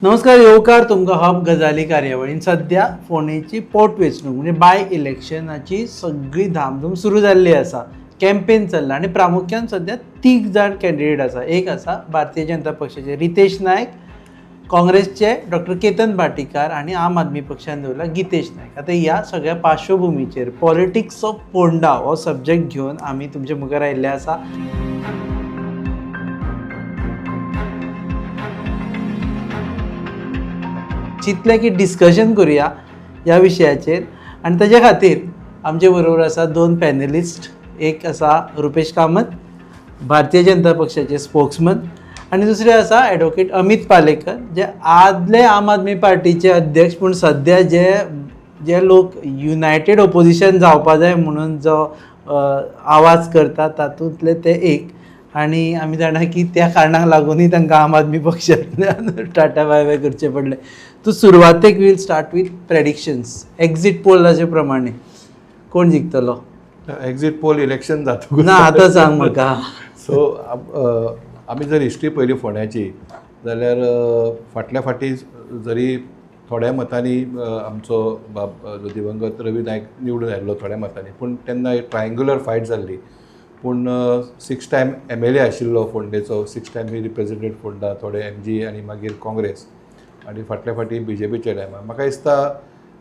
नमस्कार, येवकार तुमकां हब गजाली कार्यावळीन सध्या फोंडेची पोटवेंचणूक म्हणजे बाय इलेक्शनाची सगळी धामधूम सुरू जाल्ली आसा. कॅम्पेन चल्ला आनी प्रामुख्यान सध्या 3 जाण कॅन्डिडेट आसा. एक आसा भारतीय जनता पक्षाचे रितेश नायक, काँग्रेसचे डॉक्टर केतन भाटीकार आनी आम आदमी पक्षान दवरला गितेश नायक. आतां ह्या सगळ्या पार्श्वभुमीचेर पॉलिटिक्स ऑफ फोंडा हो सब्जेक्ट घेवन आमी तुमचे मुखार आयिल्ले आसा. चिंतलें की डिस्कशन करुया ह्या विशयाचेर आनी ताचे खातीर आमचे बरोबर आसा 2 पॅनलिस्ट. एक आसा रुपेश कामत, भारतीय जनता पक्षाचे स्पोक्समन, आनी दुसरे आसा एडवोकेट अमित पालेकर, जे आदले आम आदमी पार्टीचे अध्यक्ष पूण सध्या जे लोक युनायटेड ऑपोजिशन जावपा जाय म्हणून जो आवाज करता तातूंतले ते एक. आनी आमी जाणा की त्या कारणाक लागूनय तांकां आम आदमी पक्षांतल्यान टाटा बाय बाय करचें पडलें. तूं सुरवातेक will start with predictions. Exit पोलाचे प्रमाणे कोण जिखतलो? एक्झिट पोल इलेक्शन जातकूच ना आतां सांग म्हाका. सो आमी जर हिस्ट्री पयली फोंड्याची जाल्यार फाटल्या फाटी जरी थोड्या मतांनी आमचो दिवंगत रवी नायक निवडून आयिल्लो थोड्या मतांनी, पूण तेन्ना एक ट्रायंगुलर फायट जाल्ली. पूण 6 टायम MLA आशिल्लो फोंडेचो, 6 टायम ही रिप्रेझेंटेड फोंडा, थोडे MG आनी मागीर काँग्रेस, आनी फाटल्या फाटी BJPच्या टायमार म्हाका दिसता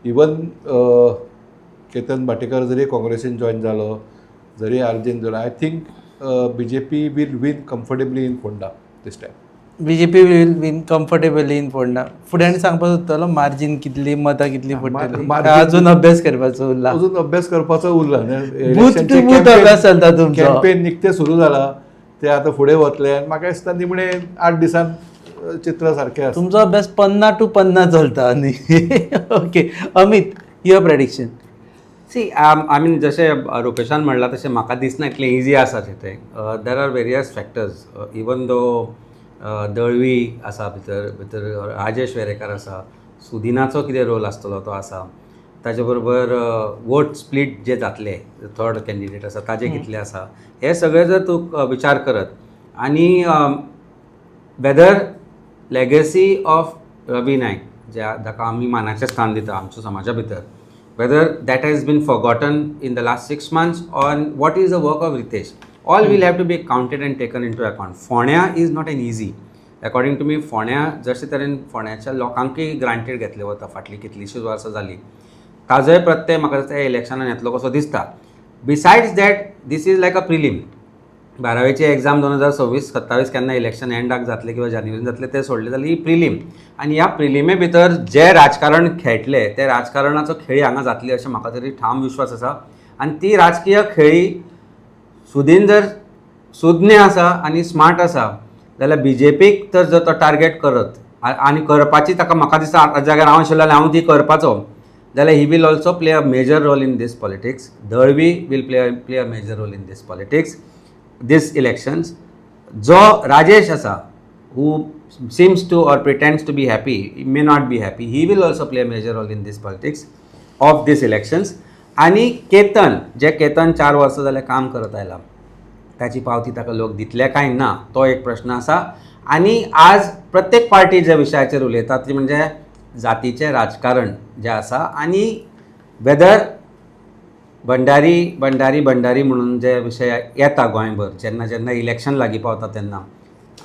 इवन केतन भाटेकर जरी काँग्रेसीन जॉयन जालो, जरी आर्जीन जालो, I think BJP will win comfortably in Ponda this time. BJP will win comfortably in Ponda. फुडें सांगपाक सोदतलो मार्जीन कितली, मतां कितली पडटली? अजून अभ्यास करपाचो उरला. अजून अभ्यास करपाचो उरला. अभ्यास चलता तुमचो. कॅम्पेन निकतें सुरू जाला, ते आतां फुडें वतले आनी म्हाका दिसता निमणे 8 दिसान चित्र सारकें आसा. तुमचो अभ्यास 50 to 50 चलता न्ही. Okay Amit, your prediction. See I mean जशें रुपेशान म्हणलां तशें म्हाका दिसना इतलें इजी आसा तें. There are various factors. Even though Dalvi आसा भितर राजेश वेरेकार आसा, सुदिनाचो कितें रोल आसतलो तो आसा, ताचे बरोबर वोट स्प्लीट जे जातले, थर्ड कॅन्डिडेट आसा ताजे कितले आसा, हे सगळे जर तूं विचार करत आनी वेदर लेगसी ऑफ रवी नायक, जाका आमी मानाचें स्थान दिता आमच्या समाजा भितर, whether that has been forgotten in the last 6 months or what is the work of Ritesh, all will have to be counted and taken into account. Foण्या is not an easy. According to me, फोण्या जशे तरेन फोण्याच्या लोकांकय granted घेतले वता फाटली कितलीशीच वर्सां जाली, ताजोय प्रत्यय म्हाका दिसता इलेक्शनान येतलो कसो दिसता. Besides that this is like a prelim. 12वीची एग्जाम 2026-27 केन्ना इलेक्शन एंडाक जातले किंवा जानेवारीन जातले ते सोडले जाल्यार ही प्रिलीम. आनी ह्या प्रिलिमे भितर जे राजकारण खेळटले ते राजकारणाचो खेळी हांगा जातली अशें म्हाका तरी ठाम विश्वास आसा. आनी ती राजकीय खेळी सुदीन जर सुज्ञ आसा आनी स्मार्ट आसा जाल्यार BJPक तर जर तो टार्गेट करत आनी करपाची ताका म्हाका दिसता आतां जाग्यार हांव आशिल्लो जाल्यार हांव ती करपाचो, जाल्यार he will also play a major role in this politics. Dalvi will play a major role in this politics, these elections. जो राजेश आसा, who seems to or pretends to be happy, he may not be happy, he will also play a major role in this politics of these elections. आणि केतन, जे केतन 4 वर्सां जाले काम करत आयला, ताची पावती ताका लोक दितले काय ना तो एक प्रश्न आसा. आनी आज प्रत्येक पार्टी ज्या विशयाचेर उलयता ती म्हणजे जातीचें राजकारण जें आसा, आनी वेदर भंडारी म्हणून जे विशय येता गोंयभर जेन्ना जेन्ना इलेक्शन लागीं पावता तेन्ना,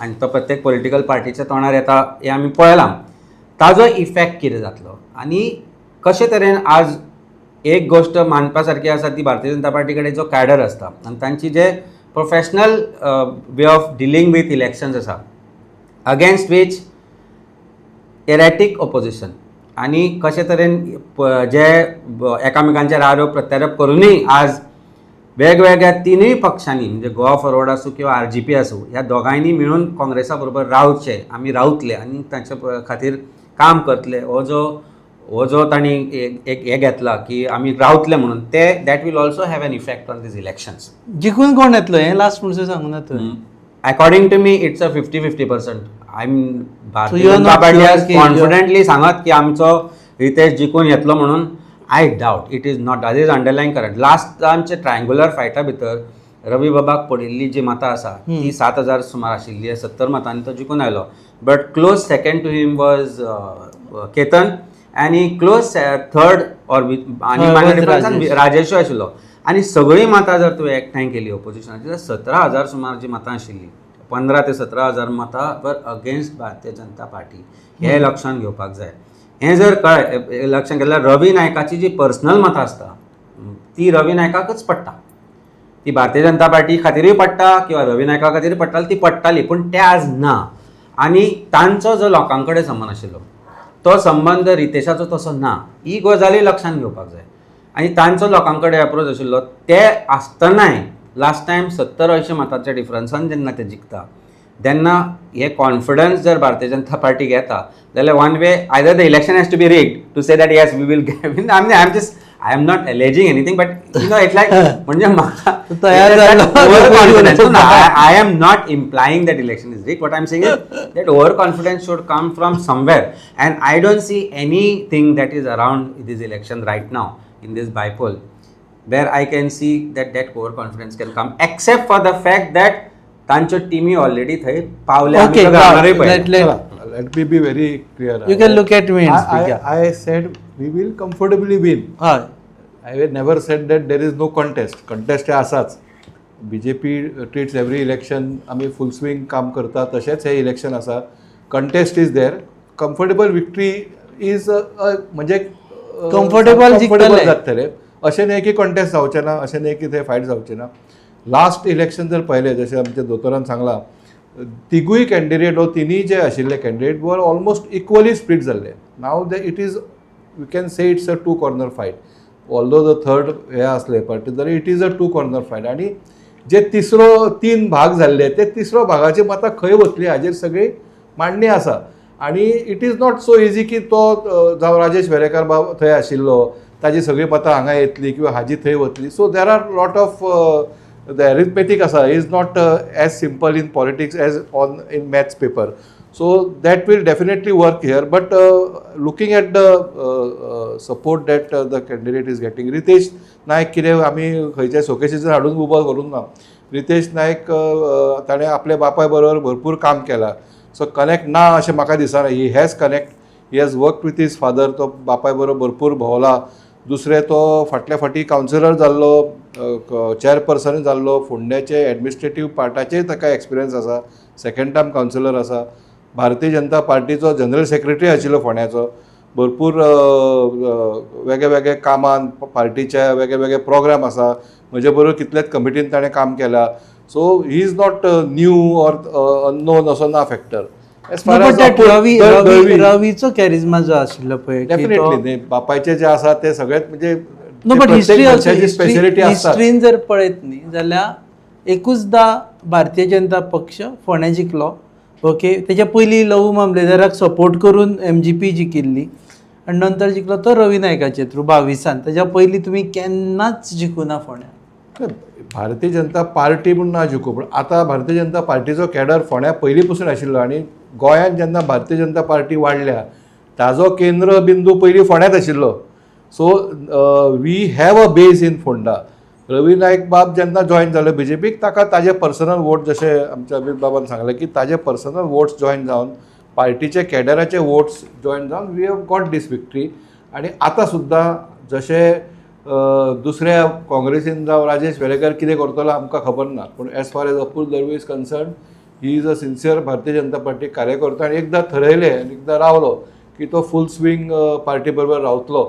आनी तो प्रत्येक पॉलिटिकल पार्टीच्या तोंडार येता हें आमी पळयलां, ताजो इफेक्ट कितें जातलो. आनी कशे तरेन आज एक गोश्ट मानपा सारकी आसा ती भारतीय जनता पार्टी कडेन जो कॅडर आसता आनी तांची जे professional way of dealing with elections आसा, अगेन्स्ट वीच एरेटीक ऑपोजिशन, आनी कशे तरेन जे एकामेकांचेर आरोप प्रत्यारोप करूनय आज वेगवेगळ्या 3 पक्षांनी म्हणजे गोवा फॉरवर्ड आसूं किंवा RGP आसूं, ह्या दोगांयनी मेळून काँग्रेसा बरोबर रावचे, आमी रावतले आनी तांच्या खातीर काम करतले हो जो तांणी एक हे घेतला की आमी रावतले म्हणून, ते that will also have an effect on these elections. जिखून कोण येतलो हें लास्ट म्हणून सांगूं ना तुवें? According to me it's a 50-50%. I mean Bharatiya Janata party confidently सांगत की आमचो रितेश जिखून येतलो म्हणून. I doubt. It is not. That is underlying current. Last आमचे ट्रायंगुलर फायटा भितर रवी बाबाक पडिल्ली जी मतां आसा ती 7,000 सुमार आशिल्ली, 70 मतांनी तो जिखून आयलो. but close second to him was Ketan, and he close third or आणि was minor difference and Rajesh. Rajesh आशिल्लो. आनी सगळीं मतां जर तुवें एकठांय केली ओपोजिशनाची जाल्यार 17,000 सुमार जी मतां आशिल्लीं, 15 ते 17,000 मतां वर अगेन्स्ट भारतीय जनता पार्टी हें लक्षांत घेवपाक जाय. हें जर लक्षांत घेतल्यार रवी नायकाची जी पर्सनल मतां आसता ती रवी नायकाकच पडटा. ती भारतीय जनता पार्टी खातीरूय पडटा किंवा रवी नायका खातीर पडटाली, ती पडटाली, पूण ते आज ना. आनी तांचो जो लोकां कडेन संबंद आशिल्लो तो संबंद रितेशाचो तसो ना. ही गजाली लक्षांत घेवपाक जाय. आनी तांचो लोकां कडेन अप्रोच आशिल्लो ते आसतनाय लास्ट टायम 70-80 मतांच्या डिफरन्सान जेन्ना ते जिखता तेन्ना हे कॉन्फिडन्स जर भारतीय जनता पार्टी घेता जाल्यार one way either the election has to be rigged to say that yes we will win. I am not alleging anything, but you know it's like म्हणजे म्हाका तयार जालो. I am not implying that election is rigged. What I am saying is that overconfidence should come from somewhere, and I don't see anything that is around this election right now in this bipoll where I can see that overconfidence can come, except for the fact that तांच्यो टीमी already थंय पावल्या. Okay, Let me be very clear. You can look at me and speak. I said we will comfortably win. हय. I never said that there is no contest. Contest हे आसाच. BJP treats every election आमी फुल swing काम करता तशेंच हे election आसा. Contest is there. Comfortable victory is म्हणजे Comfortable जिखतले. जातले. अशें न्हय की कॉन्टेस्ट जावचें ना, अशें न्हय की थंय फायट जावचें ना. लास्ट इलेक्शन जर पळयलें जशें आमच्या दोतोरान सांगलां, तिगूय कॅन्डिडेट वो तिनी जे आशिल्ले candidate were almost equally split जाल्ले. Now it is you can say it's a 2 corner fight. Although the third हे आसले पार्टी जाल्यार it is a 2 corner fight. आनी जे तिसरो 3 भाग जाल्ले ते तिसरो भागाची मतां खंय वतली हाजेर सगळी मांडणी आसा. आनी it is not so easy की तो जावं राजेश वेरेकर बाब थंय आशिल्लो ताजी सगळीं मतां हांगा येतली किंवा हाजी थंय वतली. So there are lot of the arithmetic आसा is not as simple in politics as on in maths paper. So that will definitely work here. But looking at the support that the candidate is getting, Ritesh Naik कितें आमी खंयच्या शोकेसीचेर हाडून उबो करूंक ना. रितेश नायक ताणें आपल्या बापाय बरोबर भरपूर काम केलां. सो कनेक्ट ना अशें म्हाका दिसना. He has connect. He has work with his father. तो बापाय बरोबर भरपूर भोंवला. दुसरे तो फाटल्या फाटी कावन्सिलर जाल्लो, चेअरपर्सन जाल्लो, फोंड्याचे एडमिनिस्ट्रेटीव पार्टाचेर ताका एक्सपिरियन्स आसा. सेकंड टायम कावन्सिलर आसा. भारतीय जनता पार्टीचो जनरल सेक्रेटरी आशिल्लो फोंड्याचो. भरपूर वेगळे वेगळे कामान पार्टीचे वेगळे वेगळे प्रोग्राम आसा. म्हजे बरोबर कितलेच कमिटीन ताणें काम केलां. So he is not new or unknown असो ना फॅक्टर. रवीचो कॅरिझमा जो आशिल्लो पळय, डेफिनेटली बापायचे जे आसा ते सगळेच म्हणजे नो बट स्पेशलिटी आसता. हिस्ट्रीन जर पळयत न्ही जाल्यार एकूचदा भारतीय जनता पक्ष फोंड्या जिखलो. ओके, तेच्या पयलीं लहू मामलेदाराक सपोर्ट करून MGP जिखिल्ली आनी नंतर जिखलो तो रवी नायकाचे थ्रू 22 तेच्या पयलीं तुमी केन्नाच जिखूना फोंड्या. भारतीय जनता पार्टी म्हूण ना जिखू, पूण आतां भारतीय जनता पार्टीचो कॅडर फोंड्या पयलीं पसून आशिल्लो. आनी गोंयांत जेन्ना भारतीय जनता पार्टी वाडल्या ताजो केंद्र बिंदू पयलीं फोंड्यांत आशिल्लो. So we have a base in Fonda. Ravi Naik बाब जेन्ना जॉयन जालो BJPक ताका ताजे पर्सनल वोट, जशें आमच्या अमित बाबान सांगलें की ताजे पर्सनल वोट्स जॉयन जावन पार्टीचे कॅडराचे वोट्स जॉयन जावन we have got this victory. आनी आतां सुद्दां जशें दुसऱ्या काँग्रेसीन जावं राजेश वेरेकर कितें करतलो आमकां खबर ना, पूण as far as Apul Dalvi is concern he is a sincere Bharatiya Janata party कार्यकर्तो. आनी एकदां थरयलें आनी एकदां रावलो की तो फूल स्विंग पार्टी बरोबर रावतलो.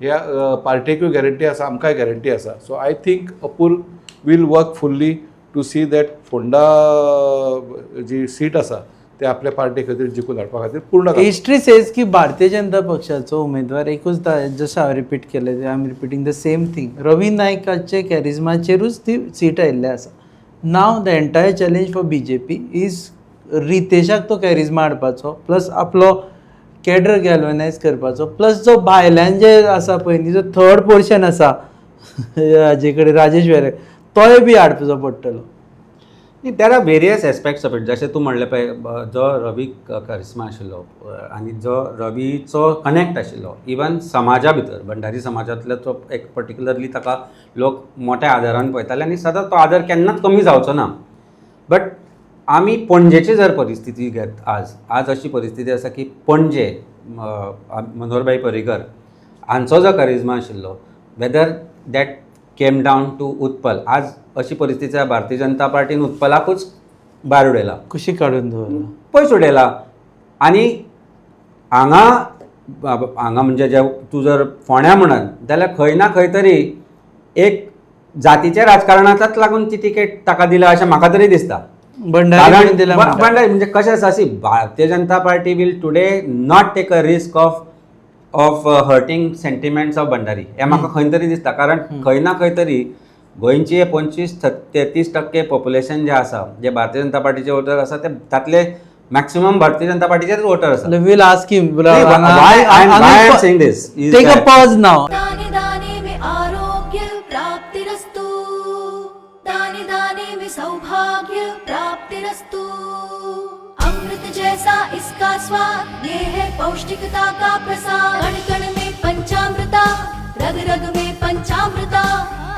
ह्या पार्टीकूय गॅरंटी आसा, आमकांय गॅरंटी आसा. So I think Apul will work fully to see that Fonda जी सीट आसा ते आपल्या पार्टी खातीर जिखून हाडपा खातीर पूर्ण. हिस्ट्री सेज की भारतीय जनता पक्षाचो उमेदवार एकूचदा, जसं हांवें रिपीट केलें I am repeating the same thing, Ravi नायकाचे कॅरिझमाचेरूच ती सीट आयिल्ली आसा. Now the entire challenge for BJP is रितेशाक तो कॅरिझमा हाडपाचो, प्लस आपलो कॅडर गॅल्वनायज करपाचो, प्लस जो भायल्यान जे आसा पळय न्ही, जो थर्ड पोर्शन आसा हाजे कडेन राजेश वेरेकर, तोय बी हाडपाचो पडटलो. देर are various aspects of it. जशें तूं म्हणलें पळय, जो रवी करिश्मा आशिल्लो आनी जो रवीचो कनेक्ट आशिल्लो इवन समाजा भितर, भंडारी समाजांतलो तो एक पर्टिक्युलरली ताका लोक मोठ्या आदारान पळयताले आनी सदांच तो आदर केन्नाच कमी जावचो ना. बट आमी पणजेची जर परिस्थिती घेत आज अशी परिस्थिती आसा की पणजे मनोहरभाई पर्रीकर हांचो जो करिझमा आशिल्लो whether that came down to Utpal, आज अशी परिस्थिती आसा भारतीय जनता पार्टीन उत्पलाकूच भायर उडयला, कुशी काडून दवरला. पयस उडयला. आनी हांगा म्हणजे जे तूं जर फोंड्या म्हणत जाल्यार खंय ना खंय तरी एक जातीच्या राजकारणाचाच लागून ती तिकेट ताका दिला अशें म्हाका तरी दिसता. भंडारी दिला म्हणटा. भंडारी म्हणजे कशें आसा, see Bharatiya Janata Party will today not take a risk of hurting sentiments of Bhandari, हें म्हाका खंय तरी दिसता. कारण खंय ना खंय तरी गोंयची 25-33% पॉप्युलेशन जे आसा, जे भारतीय जनता पार्टीचे वोटर आसा, ते तातले मॅक्सिमम भारतीय जनता पार्टीचेच वोटर आसा. We'll ask him. Why I'm saying this is Take a that- pause now. दाने दाने में आरोग्य प्राप्तिरस्तु, दाने दाने में सौभाग्य प्राप्तिरस्तु। अमृत जैसा इसका स्वाद, ये है पौष्टिकता का प्रसाद। कण कण में पंचामृता, रग रग में पंचामृता,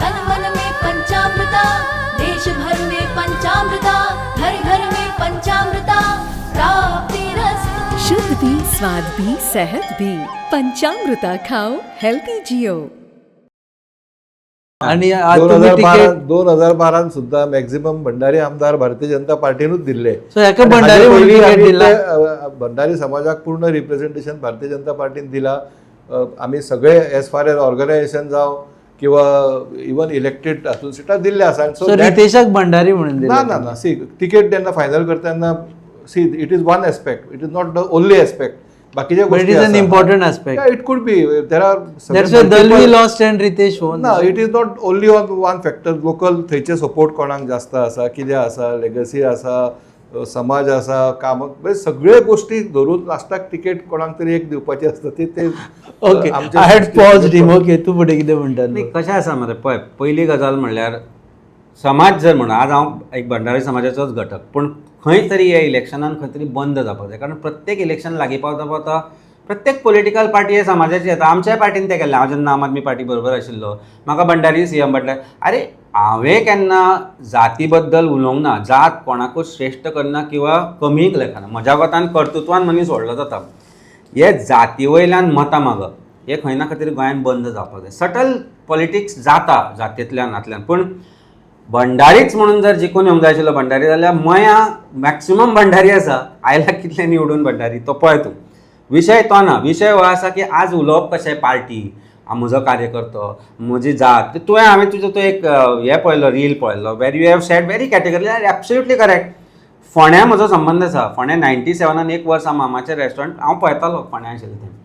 तन मन में पंचामृता, देश भर में पंचामृता, घर घर में पंचामृता प्राप्तिरस्तु। शुद्ध भी, स्वाद भी, सेहत भी। पंचामृता खाओ, हेल्थी जियो। आणि आज तुम्ही तिकेट 2012 सुद्धा मॅक्झिमम भंडारी आमदार भारतीय जनता पार्टीनूच दिल्ले. सो हेका आणि भंडारी हाचे म्हणून पयलीं तिकेट आमी दिला. ते, भंडारी समाजाक पूर्ण रिप्रेझेंटेशन भारतीय जनता पार्टीन दिला. आमी सगळे एज फार एज ऑर्गनायझेशन जावं किंवा इवन इलेक्टेड हातून सिटां दिल्ले आसा. सो रितेशाक भंडारी म्हणून दिला. ना सी तिकेट जेन्ना फायनल करता तेन्ना see it is one aspect, it is not the only aspect. बाकीचे But it is an important aspect. It could be there are That's why Dalvi lost and Ritesh won. ना it is not only one factor. Local थंयचे support कोणाक जास्त आसा, कितें आसा, legacy आसा, समाज आसा, काम, सगळे गोष्टी धरून लास्टाक तिकेट कोणाक तरी एक दिवपाची आसता. ते okay, I had pause him. Okay, तूं फुडें कितें म्हणटा? नाही, कशें आसा मरे, पळय, पयली गजाल म्हणल्यार समाज जर म्हणा, आज हांव एक भंडारी समाजाचोच घटक, पूण खंय तरी हे इलेक्शनान खंय तरी बंद जावपाक जाय. कारण प्रत्येक इलेक्शन लागीं पावता पावता प्रत्येक पॉलिटिकल पार्टी हे समाजाची येता. आमच्याय पार्टीन तें केल्लें. हांव जेन्ना आम आदमी पार्टी बरोबर आशिल्लो, म्हाका भंडारी सीएम म्हटल्यार, अरे हांवें केन्ना जाती बद्दल उलोवंक ना, जात कोणाकूच श्रेश्ठ करना किंवा कमी लेखना. म्हज्या कोतान कर्तृत्वान मनीस व्हडलो जाता. हे जाती वयल्यान मतां मागप हे खंय ना खंय तरी गोंयांत बंद जावपाक जाय. सटल पॉलिटिक्स जाता जातींतल्यान हातल्यान, पूण भंडारीच म्हणून जर जिखून येवंक जाय आशिल्लो भंडारी, जाल्यार मया मॅक्सिमम भंडारी आसा. आयला कितले निवडून भंडारी तो पळय तूं. विशय तो ना. विशय हो आसा की आज उलोवप कशें पार्टी, म्हजो कार्यकर्तो, म्हजी जात. हांवें तुजो तो एक हे पळयलो, रील पळयलो, where you have said very category, absolutely correct. फोंड्या म्हजो संबंद आसा. फोंड्या 97 एक वर्स मामाचें रेस्टॉरंट हांव पळयतालो फोंड्या आशिल्लें तें.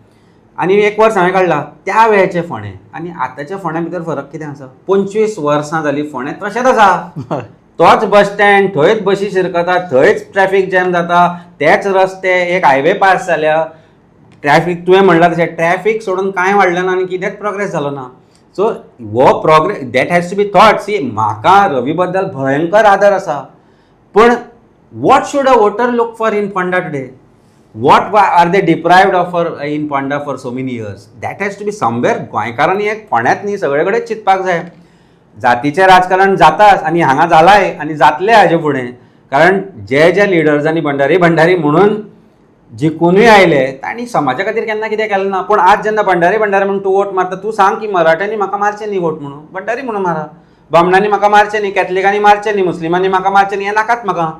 आनी एक वर्स हांवें काडला त्या वेळेचे फोंडे आनी आतांच्या फोंड्या भितर फरक कितें आसा? 25 वर्सां जालीं फोंड्या तशेंच आसा. तोच बस स्टँड, थंयच बशी शिरकता, थंयच ट्रॅफिक जॅम जाता, तेच रस्ते, एक हायवे पास जाल्या, ट्रॅफिक तुवें म्हणलां तशें ट्रॅफिक सोडून कांय वाडलें ना आनी कितेंच प्रोग्रेस जालो ना. सो हो progress that has to be thought. See म्हाका रवी बद्दल भयंकर आदर आसा, पूण what should a voter look for in Ponda today? What are they deprived of in Ponda for so many years? That has to be somewhere. गोंयकारांनी एक फोंड्यात न्ही सगळे कडेन चिंतपाक जाय. जातीचें राजकारण जाताच आनी हांगा जालाय आनी जातलें हाजे फुडें. कारण जे लिडर्सांनी भंडारी म्हणून जिखूनय आयले तांणी समाजा खातीर केन्ना कितें केलें ना. पूण आज जेन्ना भंडारी म्हणून तूं वोट मारता, तूं सांग की मराठ्यांनी म्हाका मारचें न्ही वोट म्हणून, भंडारी म्हणून मारा. बामणांनी म्हाका मारचें न्ही, कॅथलिकांनी मारचें न्ही, मुस्लिमांनी म्हाका मारचें न्ही, हें नाकात म्हाका.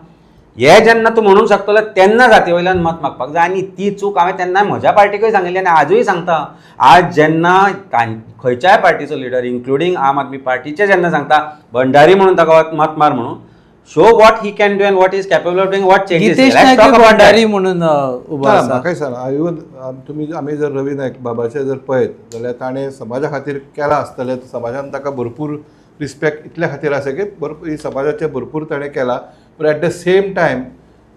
हे जेन्ना तूं म्हणूंक शकतलो तेन्ना जाती वयल्यान मत मागपाक जाय. आनी ती चूक हांवें तेन्ना म्हज्या पार्टीकूय सांगिल्ली आनी आजूय सांगता. आज जेन्ना खंयच्याय पार्टीचो लिडर इन्क्लुडींग आम आदमी पार्टीचे जेन्ना सांगता भंडारी म्हणून ताका मत मार म्हणून, show what he can do and what is capable of doing, what changes. Gitesh Naik Bhandari म्हणून उबो आसा. म्हाकाय सांगा, इवन आमी जर रवी नायक बाबाचे जर पळयत जाल्यार ताणें समाजा खातीर केलां आसतलें. समाजान ताका भरपूर रिस्पेक्ट इतल्या खातीर आसा की भरपूर समाजाचें भरपूर ताणें केलां. पूण एट द सेम टायम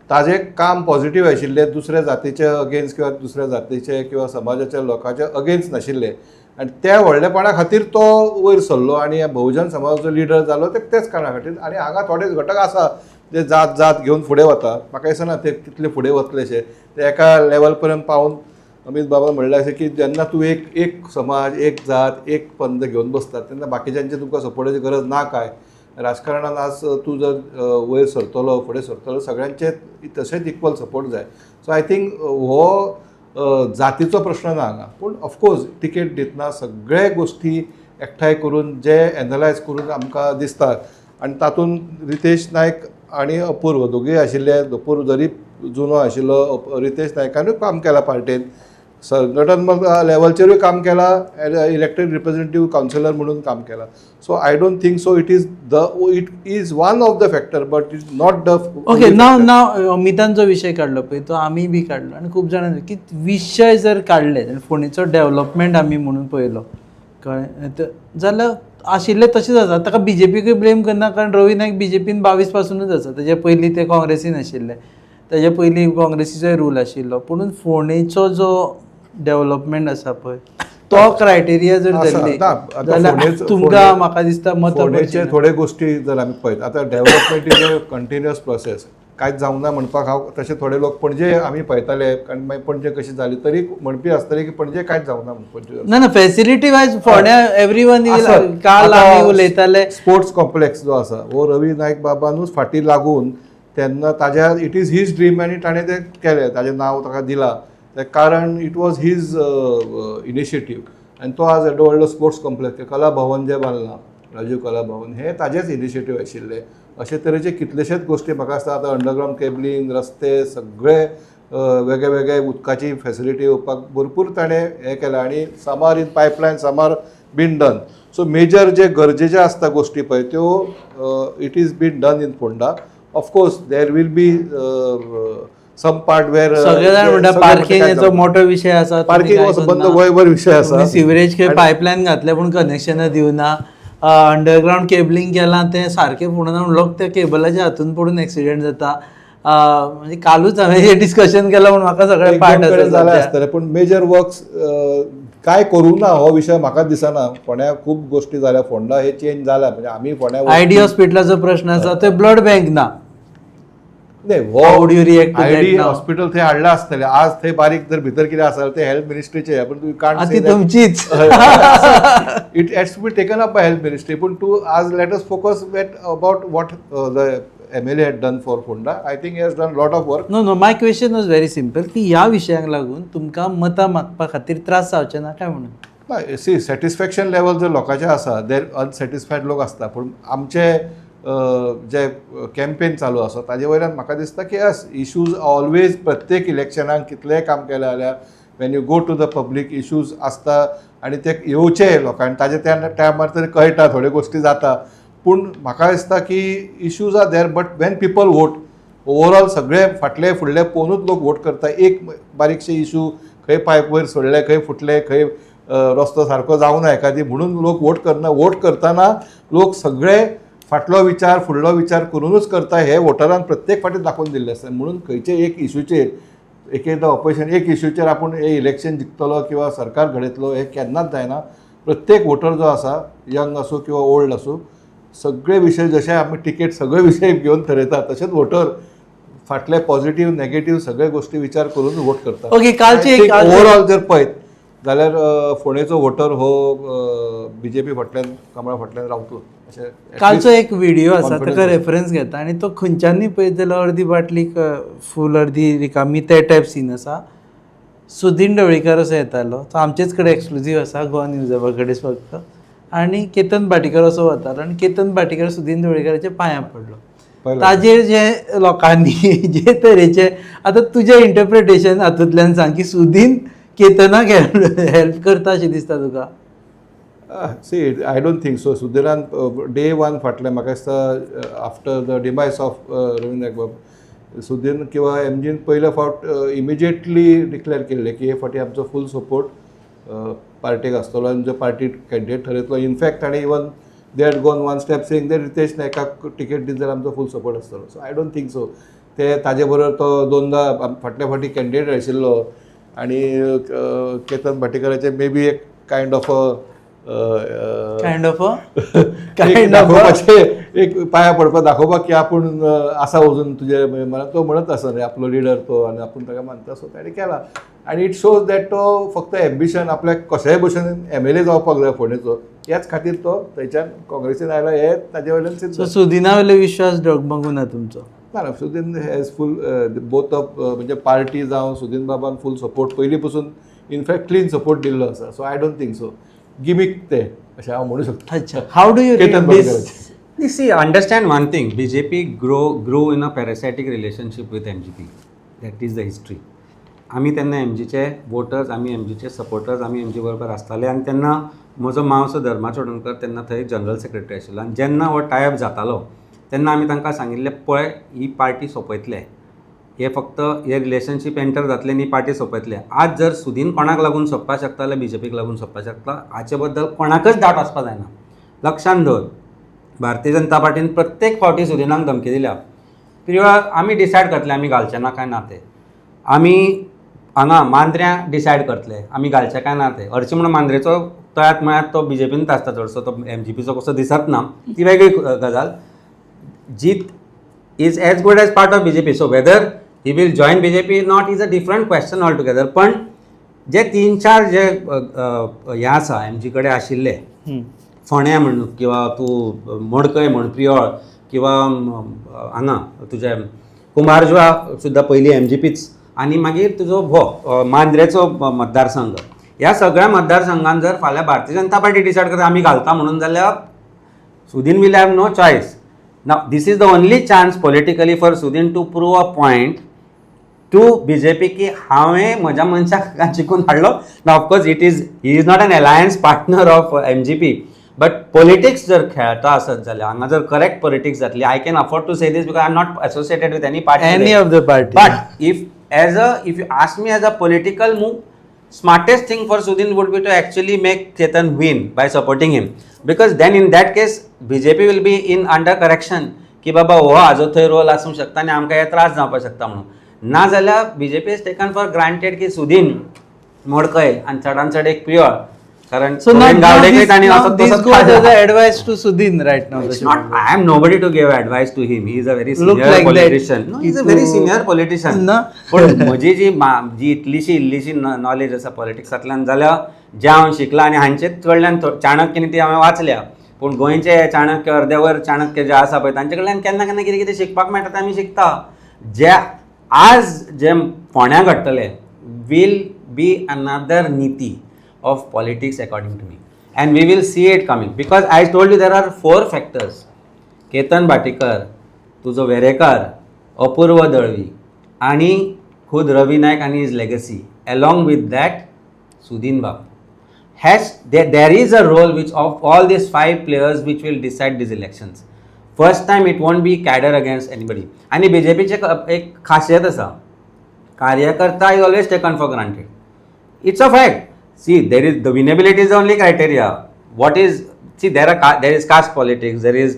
ताजें काम पॉझिटीव आशिल्लें, दुसऱ्या जातीचे अगेन्स्ट किंवा दुसऱ्या जातीचे किंवा समाजाच्या लोकांचे अगेन्स्ट नाशिल्लें. आनी त्या व्हडलेपणा खातीर तो वयर सरलो आनी बहुजन समाजाचो लिडर जालो तेच कारणां खातीर. आनी हांगा थोडेच घटक आसा जे जात घेवन फुडें वता. म्हाका दिसना ते तितले फुडें वतलेशे. ते एका लेवल पर्यंत पावून अमित बाबा म्हणलें अशें की जेन्ना तूं एक समाज, एक जात, एक पंथ घेवन बसता तेन्ना बाकीच्यांची तुमकां सपोर्टाची गरज ना काय. राजकारणात आज तूं जर वयर सरतलो फुडें सरतलो सगळ्यांचे तशेंच इक्वल सपोर्ट जाय. सो आय थिंक हो जातीचो प्रश्न ना हांगा. पूण ऑफकोर्स तिकेट दितना सगळे गोश्टी एकठांय करून जे एनालायज करून आमकां दिसता आनी तातूंत रितेश नायक आनी अपूर्व दोगूय आशिल्ले. अपूर्व जरी जुनो आशिल्लो रितेश नायकानूय काम केलां पार्टेन, संघटनात्मक लेवलचेरूय काम केलां, इलेक्टेड रिप्रेझेंटेटिव्ह कावन्सिलर म्हणून काम केलां. So I don't think so it is one of the factor but it is not the. Okay, now अमितान जो विशय काडलो पळय तो आमी बी काडलो आनी खूब जाणांनी की विशय जर काडले फोंडेचो डेव्हलपमेंट आमी म्हणून पळयलो कळ्ळें जाल्यार आशिल्ले तशेंच आसा. ताका BJPकूय ब्लेम करना कारण रवी नायक BJPन 22 पासूनच आसा. तेजे पयलीं ते काँग्रेसीन आशिल्ले, तेजे पयलीं काँग्रेसीचोय रूल आशिल्लो. पूण फोंडेचो जो डेव्हलपमेंट आसा पळय तो क्रायटेरिया जर धरली जाल्यार तुमकां म्हाका दिसता फोंडेचे थोडे गोश्टी जर आमी पळयत आतां development is a continuous process. कांयच जावंक ना म्हणपाक हांव तशे थोडे लोक पणजे आमी पळयताले आनी मागीर पणजे कशी जाली तरी म्हणपी आसतले की पणजे कांयच जावंक ना पणजे ना फेसिलिटी वायज फोंड्या एवरीवन काल आमी उलयताले. स्पोर्ट्स कॉम्प्लेक्स जो आसा हो रवी नायक बाबानूच फाटीं लागून तेन्ना ताज्या इट इज हीज ड्रीम आनी ताणें तें केलें, ताजें नांव ताका दिलां तें कारण इट वॉज हीज इनिशिएटीव आनी तो आज एडो व्हडलो स्पोर्ट्स कॉम्प्लेक्स कला भवन जें बांदलां राजीव कला भवन हें ताजेंच इनिशिएटीव आशिल्लें. अशे तरेचे कितलेशेच गोश्टी म्हाका दिसता आतां अंडरग्रावंड केबलींग रस्ते सगळे वेगळे वेगळे उदकाची फेसिलिटी येवपाक भरपूर ताणें हें केलां आनी समार इन पायपलायन समार बीन डन. सो मेजर जे गरजेचे आसता गोश्टी पळय त्यो it is been done in Fonda. Of course there will be some part where सगळे जाण म्हणटा पार्किंगाचो मोठो विशय आसा. पार्किंग हो संबंद वयभर विशय आसा. सिवरेज खंय पायपलायन घातले पूण कनेक्शनां दिवना, अंडरग्रावंड केबलिंग केलां तें सारकें पडना म्हणून लोक त्या केबलाच्या हातून पडून एक्सिडेंट जाता. म्हणजे कालूच हांवें हें डिस्कशन केलां म्हणून म्हाका सगळे पार्ट जालें आसतलें पूण मेजर वर्क्स काय करूंक ना हो विशय म्हाका दिसना. फोंड्या खूब गोश्टी जाल्या, फोंडा हे चेंज जाला. म्हणजे आमी फोंड्या आयडी हॉस्पिटलाचो प्रश्न आसा थंय ब्लड बँक ना. आयडी हॉस्पिटल थंय हाडला आसतलें. आज थंय बारीक जर भितर कितें आसा ते हेल्थ मिनिस्ट्रीचे पूण तूं कांट से तुमचीच it has to be taken up by health ministry. पूण तूं आज let us focus about what the MLA had done for Fonda. I think he has done lot of work. No, my question was very simple की ह्या विशयांक लागून तुमकां मतां मागपा खातीर त्रास जावचे ना काय म्हणून. सी सॅटिस्फॅक्शन लेवल जर लोकांचें आसा देर अनसॅटिस्फायड लोक आसता पूण आमचे जे कॅम्पेन चालू आसा ताजे वयल्यान म्हाका दिसता की यस इश्यूज ऑलवेज प्रत्येक इलेक्शनाक कितलेंय काम केलें जाल्यार when you go to the public issues आसता आनी ते येवचे लोकांनी ताजे त्या टायमार तरी कळटा थोड्यो गोश्टी जाता. पूण म्हाका दिसता की issues are there but Wien people vote overall सगळे फाटले फुडले पळोवनूच लोक वोट करता. एक बारीकशे इश्यू खंय पायप वयर सोडले खंय फुटले खंय रस्तो सारको जावं ना एखादी म्हणून लोक वोट करना. वोट करतना लोक सगळे फाटलो विचार फुडलो विचार करूनच करता हे वोटरान प्रत्येक फाटी दाखोवन दिल्ले आसता. म्हणून खंयचे एक इश्यूचेर एकदा ऑपोजिशन एक इश्यूचेर आपूण हे इलेक्शन जिखतलो किंवा सरकार घडयतलो हे केन्नाच जायना. प्रत्येक वोटर जो आसा यंग आसूं किंवा ओल्ड आसूं सगळे विशय जशे आमी टिकेट सगळे विशय घेवन ठरयता तशेंच वोटर फाटले पॉझिटिव्ह नेगेटिव्ह सगळे गोश्टी विचार करून वोट करता. ओके, कालची ओवरऑल जर पळयत जाल्यार फोंडेचो वोटर हो BJP फाटल्यान कमळा फाटल्यान रावतलो. कालचो एक व्हिडिओ आसा ताका रेफरन्स घेता आनी तो खंयच्यांनी पळयत जाल्यार अर्दी बाटली फूल अर्दी रिकामी ते टायप सीन आसा. सुदीन ढवळीकर असो येतालो तो आमचेच कडेन एक्सक्लुझीव आसा गोवा न्यूज हबा कडेन फक्त. आनी केतन भाटीकर असो वतालो आनी केतन भाटीकर सुदीन ढवळीकराच्या पांयां पडलो. ताजेर जे लोकांनी जे तरेचे आतां तुजें इंटरप्रिटेशन हातूंतल्यान सांग की सुदीन केतनाक हेल्प करता अशें दिसता तुका. See I don't think so. सुदिरान डे वन फाटले म्हाका दिसता after the demise of Ravi Naik बाब सुदीन किंवा MGन पयले फावट इमिजिएटली डिक्लेअर केल्ले की हे फाटी आमचो फूल सपोर्ट पार्टेक आसतलो आनी जो पार्टी कॅन्डिडेट ठरयतलो. इनफॅक्ट ताणें even they had gone one step saying they Ritesh नायकाक टिकेट दित जाल्यार आमचो फूल सपोर्ट आसतलो. So I don't think so. ते ताजे बरोबर तो दोनदा फाटल्या फाटी कॅन्डिडेट आशिल्लो आनी केतन भाटीकराचे मे बी एक कायंड ऑफ एक पाया पडपा दाखोवपाक की आपूण आसा अजून तुजे मला तो म्हणत आसा रे आपलो लिडर तो आनी आपूण ताका मानता सो ताणें केला आनी इट शोज दॅट तो फक्त एम्बिशन आपल्याक कशेंय भशेन MLA जावपाक जाय फोंडेचो ह्याच खातीर तो थंयच्यान काँग्रेसीन आयलो हे ताजे वयल्यान सिद्ध सो सुदिना वयलो विश्वास डगमगूं ना तुमचो ना Sudin has full both of म्हणजे पार्टी जावं सुदीन बाबान फूल सपोर्ट पयलीं पसून इनफॅक्ट क्लीन सपोर्ट दिल्लो आसा so I don't think so gimmick ते अशें हांव म्हणूं शकता अच्छा how do you Ketan read बडकराचे. This You see, understand one thing. BJP grew in a parasitic relationship with MGP. That is the history. आमी तेन्ना MGचे वोटर्स, आमी MGचे सपोर्टर्स, आमी MG बरोबर आसताले आनी तेन्ना म्हजो मावसो धर्मा चोडणकर तेन्ना थंय जनरल सेक्रेटरी आशिल्लो आनी जेन्ना हो टायअप जातालो तेन्ना आमी तांकां सांगिल्लें पळय ही पार्टी सोंपयतले हे फक्त हे रिलेशनशीप एंटर जातले आनी ही पार्टी सोंपयतले आज जर सुदीन कोणाक लागून सोंपपाक शकता जाल्यार BJPक लागून सोंपपाक शकता हाचे बद्दल कोणाकच डावट आसपाक जायना लक्षांत दवर भारतीय जनता पार्टीन प्रत्येक फावटी सुदिनाक धमकी दिल्या पिरियड आमी डिसायड करतले आमी घालचे ना काय ना ते आमी हांगा मांद्र्यां डिसायड करतले आमी घालचे काय ना ते हरशी म्हणून मांद्रेचो तळ्यात मळ्यात तो BJPनूच आसता चडसो तो MGPचो कसो दिसत ना ती वेगळी गजाल Jeet is as good as part of BJP so whether he will join BJP not is a different question all together पण जे 3-4 जे हे आसा MG कडेन आशिल्ले फोण्या म्हण किंवा तूं मडकय म्हण प्रियोळ किंवा हांगा तुजे कुंभारजुवा सुद्दां पयलीं MGPच आनी मागीर तुजो हो मांद्रेचो मतदारसंघ ह्या सगळ्या मतदारसंघान जर फाल्यां भारतीय जनता पार्टी डिसायड करता आमी घालता म्हणून जाल्यार Sudin will have no choice now this is the only chance politically for Sudin to prove a point to BJP की हांवें म्हज्या मनशाक जिखून हाडलो ना of course he is not an alliance partner of MGP but politics जर खेळटा आसत जाल्यार हांगा जर करेक्ट पॉलिटिक्स जातली I can afford to say this because I am not associated with any party any of the party but if you ask me as a political move smartest thing for Sudhin would be to actually make Ketan win by supporting him because then in that case BJP will be in under correction की बाबा हो हाजो थंय role आसूंक शकता आनी आमकां हे त्रास जावपाक शकता म्हणून ना जाल्यार BJP is taken for granted की सुदीन मडकय आनी चडान चड एक प्रियोळ कारण So now गावडेकर आनी this goes as an advice to Sudhin right now. It's not. I am nobody to give advice to him. He is a very Look senior like politician. that. No, he is a very senior politician. ना? पण म्हजी जी इतलीशी knowledge आसा पॉलिटिक्सांतल्यान जाल्यार जे हांव शिकला आनी हांचे कडल्यान चाणक्य नीती हांवें वाचल्या पूण गोंयचे चाणक्य अर्देवर चाणक्य जे आसा पळय तांचे कडल्यान केन्ना केन्ना कितें कितें शिकपाक मेळटा तें आमी शिकता जे आज जे फोंड्या घडटले वील बी अनदर नीती of politics according to me and we will see it coming because I told you there are 4 factors Ketan Bhatikar तुझो वेरेकार अपूर्व दळवी आणि खुद Ravi Naik and his legacy along with that Sudhin Babu has there is a role which of all these 5 players which will decide these elections first time it won't be cadre against anybody आणि BJP चे एक खासियत आसा कार्यकर्ता is always taken for granted it's a fact see there is the winnability is the only criteria what is see there is caste politics there is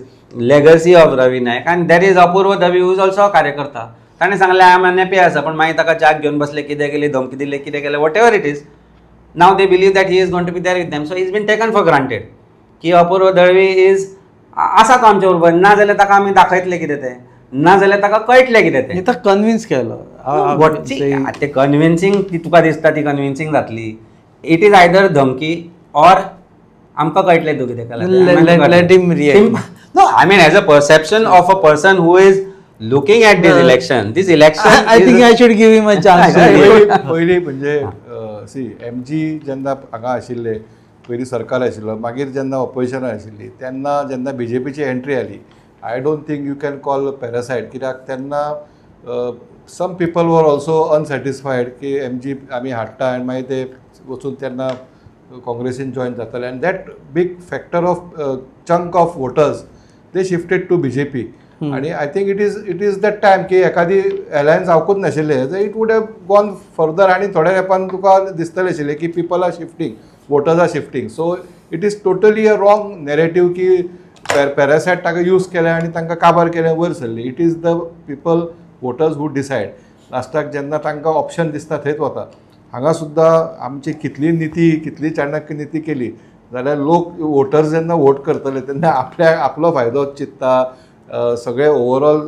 legacy of Ravi Naik and there is Apurva Davi who is also a कार्यकर्ता ताणें सांगलें I am N happy आसा पण मागीर ताका च्याक घेवन बसले कितें केली धमकी दिली कितें केलें whatever it is now they believe that he is going to be there with them so is been taken for granted की अपूर्व दळवी इज आसा तो आमचे बरोबर ना जाल्यार ताका आमी दाखयतले कितें तें ना जाल्यार ताका कळटलें कितें तें तो कन्विन्स केलो ते कन्विन्सिंग ती तुका दिसता ती कन्विन्सिंग जातली इट इज आयदर धमकी ऑर आमकां कळटलें तूं कितें केलें let him react. No, I mean as a perception of a person who is looking at this election. This election I think I should give him a chance. पयलीं म्हणजे C MG जेन्ना हांगा आशिल्ले पयलीं सरकार आशिल्लो मागीर जेन्ना ऑपोजिशनान आशिल्ली तेन्ना जेन्ना BJPची एंट्री आली I don't think you can call parasite कित्याक तेन्ना सम पीपल वर ऑल्सो अनसॅटिस्फायड की MG आमी हाडटा आनी मागीर ते वचून तेन्ना काँग्रेसीन जॉईन जाताले आनी that big factor of chunk of voters they shifted to BJP आणि I think it is that time की एखादी अलायन्स जावकूच नाशिल्ले it would have gone further आनी थोड्या तेंपान तुका दिसतलें आशिल्लें की people are shifting voters are shifting so it is totally a wrong narrative की पॅरासायट ताका यूज केलें आनी तांकां काबार केलें वयर सरली it is the people voters who decide लास्टाक जेन्ना तांकां ऑप्शन दिसता थंयच वता हांगा सुद्दां आमची कितली नीती कितली चाणक्य नीती केली जाल्यार लोक वोटर्स जेन्ना वोट करतले तेन्ना आपलो फायदो चित्ता सगळे ओवरऑल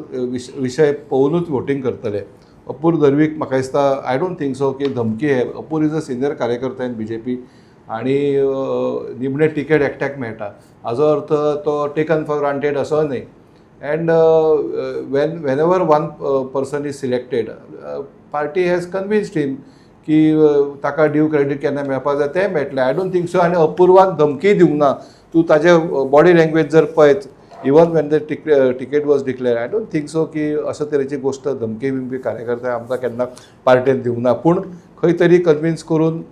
विशय पळोवनूच वोटींग करतले. अपूर दर्वीक म्हाका दिसता आय डोंट थिंक सो की धमकी हे अपूर इज अ सिनियर कार्यकर्ता इन BJP आनी निमणे तिकेट एकट्याक मेळटा हाजो अर्थ तो टेकन फॉर ग्रांटेड असो न्ही. End whenever one person is selected, party has convinced him की ताका ड्यू क्रेडीट केन्ना मेळपाक जाय तें मेळटलें. I don't think so. आनी अपूर्वान धमकी दिवंक ना. तूं ताजे बॉडी लँग्वेज जर पळयत even Wien the ticket was declare, I don't think so की अशे तरेची गोश्ट धमकी बिमकी कार्यकर्ते आमकां केन्ना पार्टेन दिवंक ना. पूण खंय तरी कन्विन्स करून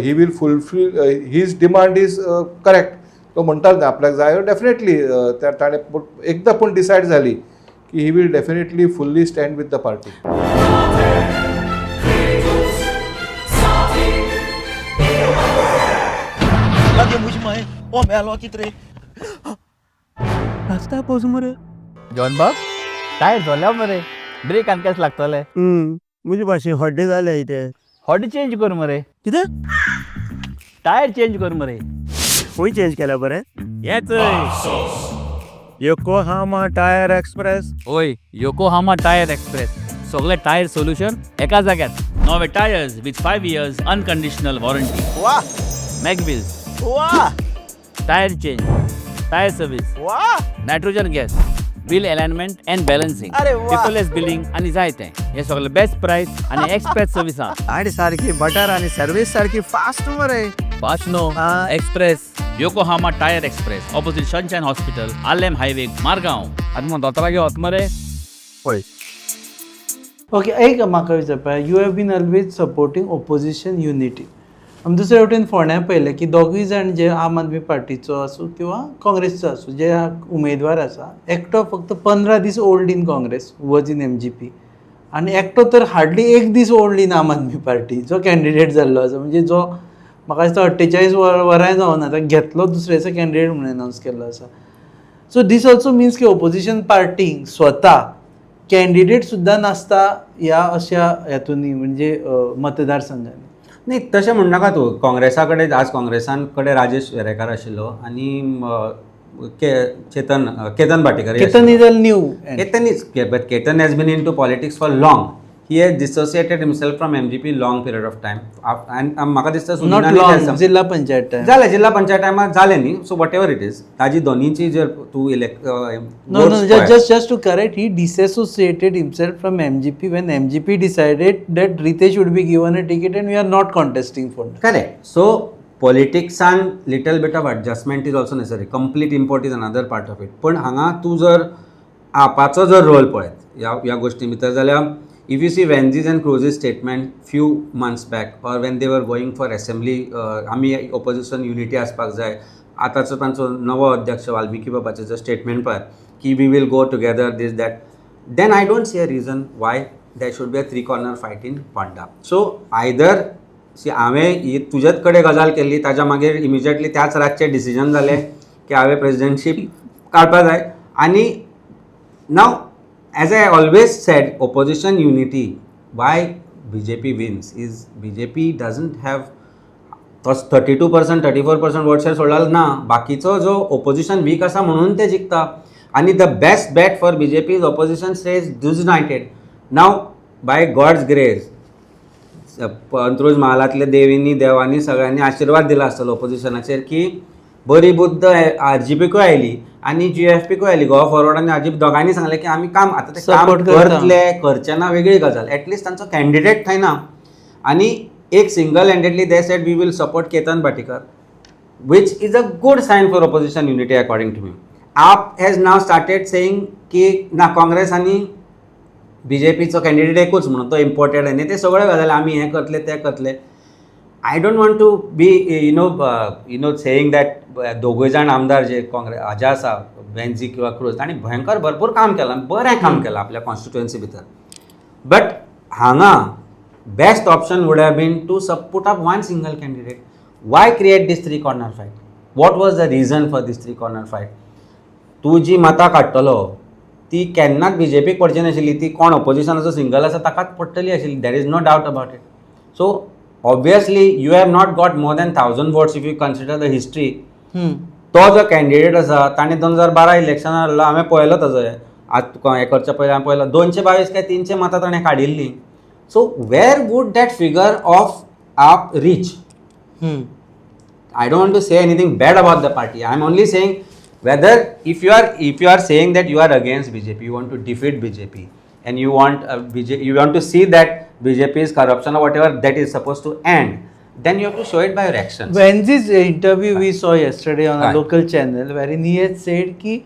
he will fulfil his demand is correct. तो म्हणटालो न्ही आपल्याक जाय डेफिनेटली ताणें एकदां पूण डिसायड जाली की he will definitely fully stand with the party. Lagi मुझ में ओ मेलो कितरे रास्ता पोज मरे जॉन बाब टायर झाल्या मरे ब्रेक आनकेच लागतले मुझे भाशे हॉडे जाले इथे हॉडे चेंज कर मरे कितें टायर चेंज कर मरे खंय चेंज केला बरे हेच योकोहामा टायर एक्सप्रेस ओय योकोहामा टायर एक्सप्रेस सगळे टायर सोल्यूशन एका जाग्यात. नवे tyres with 5 years unconditional warranty. वाह मॅगविल्स वाह टायर चेंज टायर सर्विस वाह nitrogen gas wheel alignment and balancing अरे वाह. पेपरलेस बिलिंग आनी जायते हे सगळे बेस्ट प्राइस आनी एक्सप्रेस सर्विसां. आणि सारखी बटर आणि सर्विस सारखी फास्ट मरे fast no express Yokohama tyre express opposite Sunshine hospital Alem highway Margao. आनी मग दोतोरागे वच मरे. पळय ओके एक म्हाका विचारपा you have been always supporting opposition unity. आमी दुसरे वटेन फोंड्या पळयलें की दोगूय जाण जे आम आदमी पार्टीचो आसूं किंवा काँग्रेसचो आसूं जे उमेदवार आसा एकटो फक्त 15 दीस old in Congress was in MGP आनी एकटो तर हार्डली 1 दीस ओल्ड इन आम आदमी पार्टी जो कॅन्डिडेट जाल्लो आसा. म्हणजे जो म्हाका दिसता 48 वरां जावन आतां घेतलो दुसऱ्याचो कॅन्डिडेट म्हणून अनावन्स केल्लो आसा. सो दीस ऑल्सो मिन्स की ऑपोजिशन पार्टीक स्वता कॅन्डिडेट सुद्दां नासता ह्या अशा हातूंनी म्हणजे मतदारसंघांनी. नाही तशें म्हणनाका तूं. काँग्रेसा कडेन आज काँग्रेसान कडेन राजेश वेरेकार आशिल्लो आनी Ketan Bhatekar Ketan is a new Ketan has been into politics for long. He has dissociated himself from MGP long period of time. म्हाका दिसता नॉट लॉंग जिल्हा पंचायत टायम जालें जिल्हा पंचायत टायमार जालें न्ही. So what ever it is ताजी दोनीची जर तूं No, just to correct, he disassociated himself from MGP when MGP decided that Ritesh would be given a ticket and we are not contesting for that. Correct. So politicsaan little bit of adjustment is also necessary. Complete import is another part of it. पण हांगा तूं जर आपाचो जर role पळयत ह्या गोश्टी भितर जाल्यार if you see Vanzi's and Cruz's statement few months back or when they were going for assembly आमी opposition unity आसपाक जाय. आतांचो तांचो नवो अध्यक्ष वाल्मिकी बाबाचें जर स्टेटमेंट पळय की we will go together this that then I don't see a reason why that should be a 3 corner fight in Ponda. So either see हांवें ही तुजेच कडेन गजाल केल्ली ताज्या मागीर इमिजिएटली त्याच रातचें डिसिजन जालें की हांवें प्रेजिडेंटशीप काडपाक जाय. आनी now as I always said opposition unity why BJP wins is BJP doesn't have 32% 34% vote share सोडला ना. बाकीचो जो ऑपोजिशन वीक आसा म्हणून ते जिखता. आनी the best bet for BJP is opposition stays disunited. Now by God's grace Antruz महालांतले देवांनी सगळ्यांनी आशिर्वाद दिला आसतलो ऑपोजिशनाचेर की बरी बुद्ध RGPकूय आयली आनी GFPकूय आयली. गोवा फॉरवर्ड आनी RGP दोगांयनी सांगलें की आमी काम आतां ते काम करतले करचे ना वेगळी गजाल. एटलिस्ट तांचो कॅन्डिडेट थंय ना. आनी एक single handedly they said we will support Ketan Bhatekar which is a good sign for opposition unity according to me. AAP has now started saying की ना काँग्रेस आनी BJPचो कॅन्डिडेट एकूच म्हणून तो इम्पोर्टेड आनी ते सगळे गजाली आमी हें करतले ते करतले. I don't want to be you know saying that दोगूय जाण आमदार जे काँग्रेस हाजे आसा वेन्झी किंवा क्रूज तांणी भयंकर भरपूर काम केलां बरें काम केलां आपल्या कॉन्स्टिट्युएन्सी भितर. बट हांगा best option would have been to put up one single candidate. Why create this 3 corner fight? What was the reason for this 3 corner fight? तू जी मतां काडटलो ती केन्नाच BJPक पडची नाशिल्ली. ती कोण ऑपोजिशनाचो सिंगल आसा ताकाच पडटली आशिल्ली. There is no doubt about it. So obviously you have not got more than 1000 votes if you consider the history. तो जो कॅन्डिडेट आसा ताणें 2012 इलेक्शनार हाडलो, हांवें पळयलो ताजो आज तुका हें करच्या पयलीं हांवें पळयलो 222 काय 300 मतां ताणें काडिल्लीं. So where would that figure of AAP reach? I don't want to say anything bad about the party. I am only saying whether if you are saying that you are against BJP, you want to defeat BJP, and you want to see that BJP's corruption or whatever that is supposed to end, then you have to show it by your actions. When this interview we saw yesterday on a Right. local channel, wherein he had said की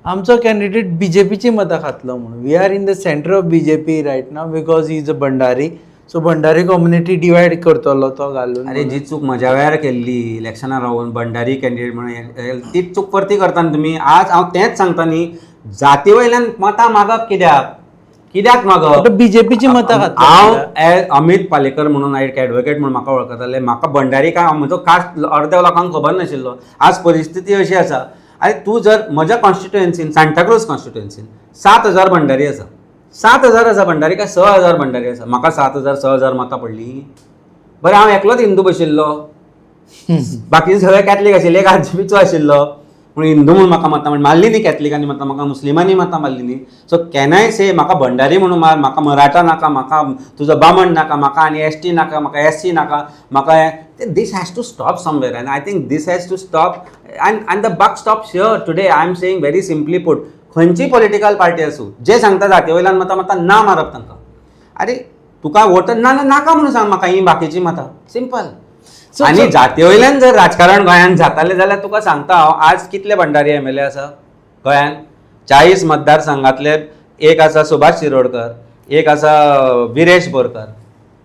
आमचो candidate बीजेपीची मतां खातलो म्हणून. We are in the centre of BJP right now because he is a Bhandari. So Bhandari community divide करतलो तो घालून. अरे जी चूक म्हज्या वेळार केल्ली इलेक्शनार रावून भंडारी कॅन्डिडेट म्हणून तीच चूक परती करता न्ही तुमी. आज हांव तेंच सांगता न्ही, जाती वयल्यान मतां मागप कित्याक मागप? बीजेपीची मतां खातलो. हांव अमित पालेकर म्हणून एक एडवोकेट म्हणून म्हाका वळखताले. म्हाका भंडारी काय म्हजो कास्ट अर्द्या लोकांक खबर नाशिल्लो. आज परिस्थिती अशी आसा, आनी तूं जर म्हज्या कॉन्स्टिट्युएन्सीन सांताक्रूज कॉन्स्टिट्युएन्सीन 7000 भंडारी आसा. 7000 आसा भंडारी काय 6000 भंडारी आसा? म्हाका 7000 6000 मतां पडलीं. बरें हांव एकलोच हिंदू बशिल्लो, बाकीचे सगळे कॅथलीक आशिल्ले, एक आरजीपीचो आशिल्लो, पूण हिंदू म्हणून म्हाका मतां मारली न्ही कॅथलिकांनी मतां, म्हाका मुस्लिमांनी मतां मारली न्ही. सो कॅन आय से म्हाका भंडारी म्हणून मार, म्हाका मराठा नाका, म्हाका तुजो बामण नाका, म्हाका आनी एसटी नाका, म्हाका एससी नाका, म्हाका this has to stop somewhere, and I think this has to stop, and the buck stops here today. I am saying very simply put, खंयची पॉलिटिकल पार्टी आसूं जे सांगता जाती वयल्यान मतां ना मारप तांकां. अरे तुका वोटर नाका म्हणून सांग म्हाका ही बाकीची मतां, सिंपल. आनी जाती वयल्यान जर राजकारण गोंयांत जातालें जाल्यार तुका सांगता हांव, आज कितले भंडारी एमएलए आसा गोंयांत? 40 मतदारसंघातले एक आसा सुभाष शिरोडकर, एक आसा विरेश बोरकर,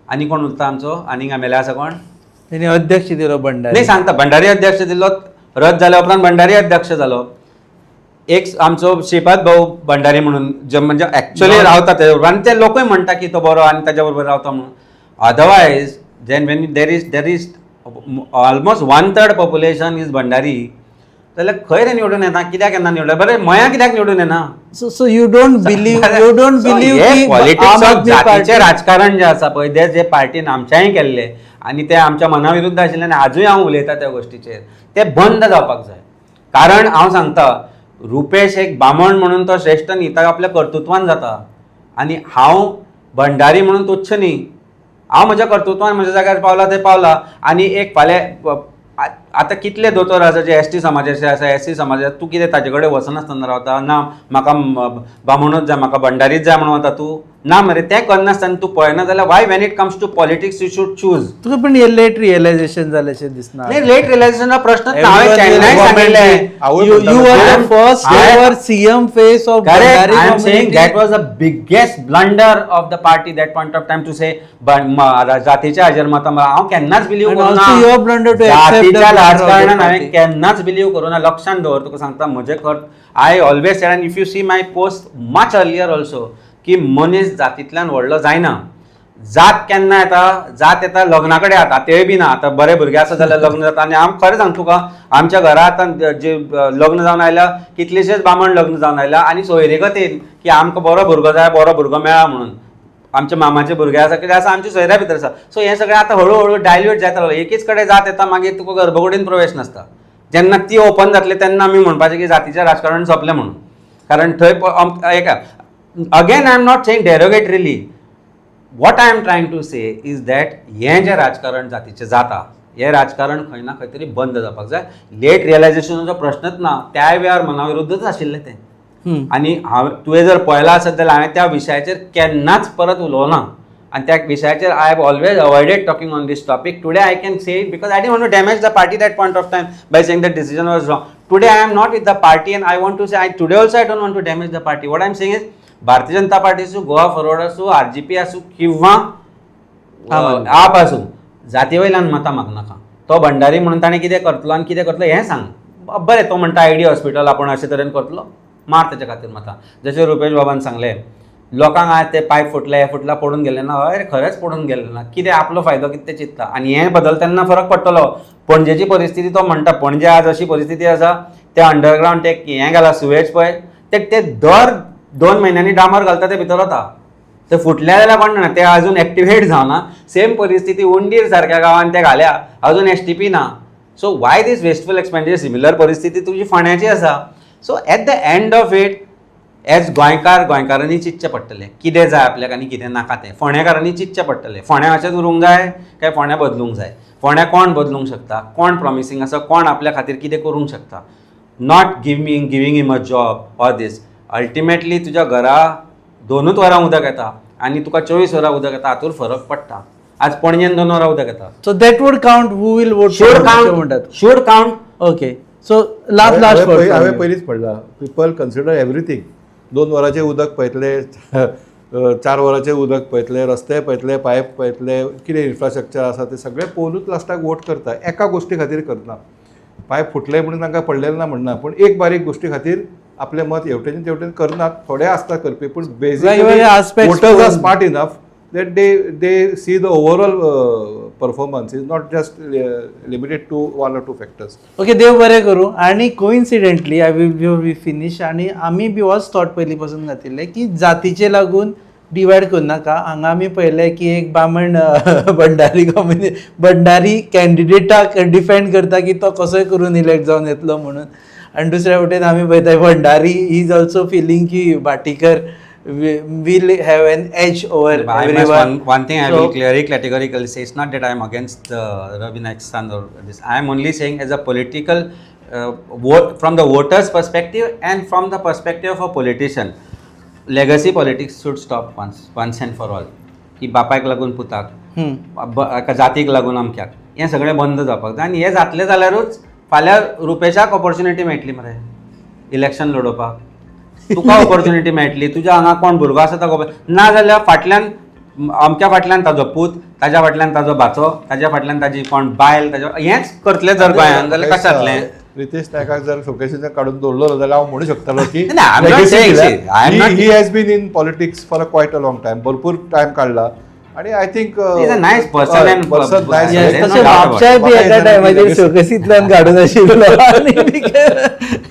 आनी कोण उरता आमचो आनीक एमएलए आसा कोण? तेणी अध्यक्ष दिलो भंडारी. नाही सांगता भंडारी अध्यक्ष दिलो, रद्द जाल्या उपरांत भंडारी अध्यक्ष जालो. एक आमचो श्रीपाद भाऊ भंडारी म्हणून जे म्हणजे ॲक्च्युअली रावता तेजे बरोबर, आनी ते लोकूय म्हणटा की तो बरो आनी ताच्या बरोबर रावता म्हणून. Otherwise then when there is almost 1/3 population is Bhandari, जाल्यार खंय रे निवडून येता? कित्याक येना निवडून? बरें मयां कित्याक निवडून येना? सो यू डोंट बिलीव की पॉलिटिक्स ऑफ जातीचें राजकारण जें आसा पळय ते जे पार्टीन आमच्याय केल्लें आनी ते आमच्या मना विरुद्ध आशिल्लें आनी आजूय हांव उलयतां त्या गोश्टीचेर, ते बंद जावपाक जाय. कारण हांव सांगता, रुपेश एक बामण म्हणून तो श्रेष्ठ न्ही, तो आपल्या कर्तृत्वान जाता. आनी हांव भंडारी म्हणून तुच्छ न्ही, हांव म्हज्या कर्तृत्वान म्हज्या जाग्यार पावला ते पावला. आनी एक फाल्यां आतां कितले दोतोर आसा जे एसटी समाजाचे आसा, एससी समाजाचे, तूं कितें ताजे कडेन वचनासतना रावता? ना म्हाका बामणूच जाय, म्हाका भंडारीच जाय म्हणून वता तूं? ना मरे, तें करनासतना तूं पळयना जाल्यार why when it comes to politics you should choose. तुका पण हे लेट रियलायझेशन जाल्याशें दिसना. नाही, लेट रियलायझेशनचा प्रश्न हांवें चेन्नई सांगिल्लें. You were the first ever CM face of Correct. Bhandari I am saying community. that was the biggest blunder of the party that point of time to say जातीच्या हाजेर मतां मार. हांव केन्नाच believe And करूना also your blunder to accept the जातीच्या blunder of the राजकारणान party. हांवें केन्नाच believe करूना. लक्षांत दवर, तुका सांगता म्हजें I always sed, end if you see my post much earlier also, की मनीस जातींतल्यान व्हडलो जायना. जात केन्ना येता? जात येता लग्ना कडेन येता, तेय बी ना. आतां बरे भुरगे आसा जाल्यार लग्न जाता. आनी हांव खरें सांगता तुका, आमच्या घरा आतां जे लग्न जावन आयल्या कितलेशेच बामण लग्न जावन आयल्या, आनी सोयरेगतीन की आमकां बरो भुरगो जाय, बरो भुरगो मेळ्ळा म्हणून. आमच्या मामाचे भुरगे आसा, कितें आसा, आमच्या सोयऱ्या भितर आसा. सो हें सगळें आतां हळू हळू डायल्यूट जायता लागलो. एकीच कडेन जात येता, मागीर तुका गर्भकुडीन प्रवेश नासता. जेन्ना ती ओपन जातली तेन्ना आमी म्हणपाचें की जातीचें राजकारण सोंपलें म्हणून. कारण थंय एक again I am not saying derogatorily, what I am trying to say is that हें जें राजकारण जातीचें जाता, हें राजकारण खंय ना खंय तरी बंद जावपाक जाय. लेट रियलायझेशनाचो प्रश्नच ना, त्या वेळार मना विरुद्धच आशिल्लें तें. आनी तुवें जर पळयलां आसत जाल्यार हांवें त्या विशयाचेर केन्नाच परत उलोवना. आनी त्या विशयाचेर I have always avoided talking on this topic. Today I can say it because I didn't want to damage the party that point of time by saying that decision was wrong. Today I am not with the party and I want to say today also I don't want to damage the party. What I am saying is Bharatiya Janata party आसूं, Goa forward आसूं, RGP आसूं किंवा आप आसूं, जाती वयल्यान मतां म्हाका नाका. तो भंडारी म्हणून ताणें कितें करतलो आनी कितें करतलो हें सांग. बरें, तो म्हणटा आयडी हॉस्पिटल आपूण अशे तरेन करतलो, मार तेच्या खातीर मतां. जशें रुपेश बाबान सांगलें, लोकांक आज ते पायप फुटले, हे फुटला, पडून गेले ना. हय, खरेंच पडून गेले ना. कितें आपलो फायदो कितें ते चिंतता. आनी हें बदल तेन्ना फरक पडटलो. पणजेची परिस्थिती तो म्हणटा, पणजे आज अशी परिस्थिती आसा, ते अंडरग्रावंड ते हें घाला सुवेज पळय, ते दर 2 म्हयन्यांनी डांबर घालता ते भितर वता. ते फुटल्या जाल्यार कोण ना ते अजून एक्टिवेट जावना. सेम परिस्थिती उंडीर सारक्या गांवांत ते घाल्या अजून STP ना. So why this wasteful expenditure? Similar परिस्थिती तुजी फोंड्याची आसा. So at the end of it as गोंयकारांनी चिंतचें पडटलें कितें जाय आपल्याक आनी कितें नाका तें. फोंडेकारांनी चिंतचें पडटलें फोंड्या अशेंच उरूंक जाय काय फोंड्या बदलूंक जाय. फोंड्या कोण बदलूंक शकता, कोण प्रॉमिसींग आसा, कोण आपल्या खातीर कितें करूंक शकता. Not giving him a job or this. Ultimately तुज्या घरा 2 वरां उदक येता आनी तुका 24 वरां उदक येता, हातूर फरक पडटा. आज पणजेन 2 वरां उदक येता. So that would count who will vote should count. Okay so last हांवें पयलींच म्हणलां पीपल कन्सिडर एवरीथींग. 2 वरांचें उदक पळयतले, 4 वरांचें उदक पळयतले, रस्ते पळयतले, पायप पळयतले, कितें इन्फ्रास्ट्रक्चर आसा ते सगळें पळोवनूच लास्टाक वोट करता. एका गोश्टी खातीर करना. पायप फुटले म्हणून तांकां पडलेलें ना म्हणना, पूण एक बारीक गोश्टी खातीर आपलें मत हेवटेन तेवटेन करनात. थोडे आसता करपी, पूण वेगवेगळे aspects voters are smart enough that they see the overall performance is not just limited to 1 or 2 factors. Okay देव बरें करूं. आणि कोइन्सिडेंटली आय वी फिनिश. आणि आमी बी होच थॉट पयलीं पासून घातिल्ले की जातीचे लागून डिवायड करूं नाका. हांगा आमी पळयलें की एक बामण भंडारी कॅन्डिडेटाक डिफेंड करता की तो कसोय करून इलेक्ट जावन येतलो म्हणून. आनी दुसऱ्या वटेन आमी पळयता भंडारी इज ऑल्सो फिलींग की Bhatikar will have an edge over everyone. One thing I will very categorically say, it's not that I am against Ravi Naik's son or this. I am only saying as a political vote from the voters' perspective and from the perspective of a politician. Legacy politics should stop once and for all. की बापायक लागून पुताक, जातीक लागून अमक्याक, हें सगळें बंद जावपाक जाय. आनी हें जातलें जाल्यारूच फाल्यां रुपेशाक ऑपॉर्च्युनिटी मेळटली मरे इलेक्शन लडोवपाक. तुका ऑपॉर्च्युनिटी मेळटली. तुज्या हांगा कोण भुरगो आसा ताका ना जाल्यार फाटल्यान अमक्या फाटल्यान ताजो पूत, ताज्या फाटल्यान ताजो भाचो, ताज्या फाटल्यान ताजी कोण बायल, ताज्या हेंच करतले जर गोंयांत जाल्यार कशें जातलें. रितेश नायकाक जर शोकेसींतल्यान काडून दवरलो जाल्यार हांव म्हणूं शकतालो की he has been in politics for quiet a long time. भरपूर टायम काडला आणि I think nice person end तशें म्हापशाय बी एका टायमाचेर शोकेसींतल्यान काडून आशिल्लो आनी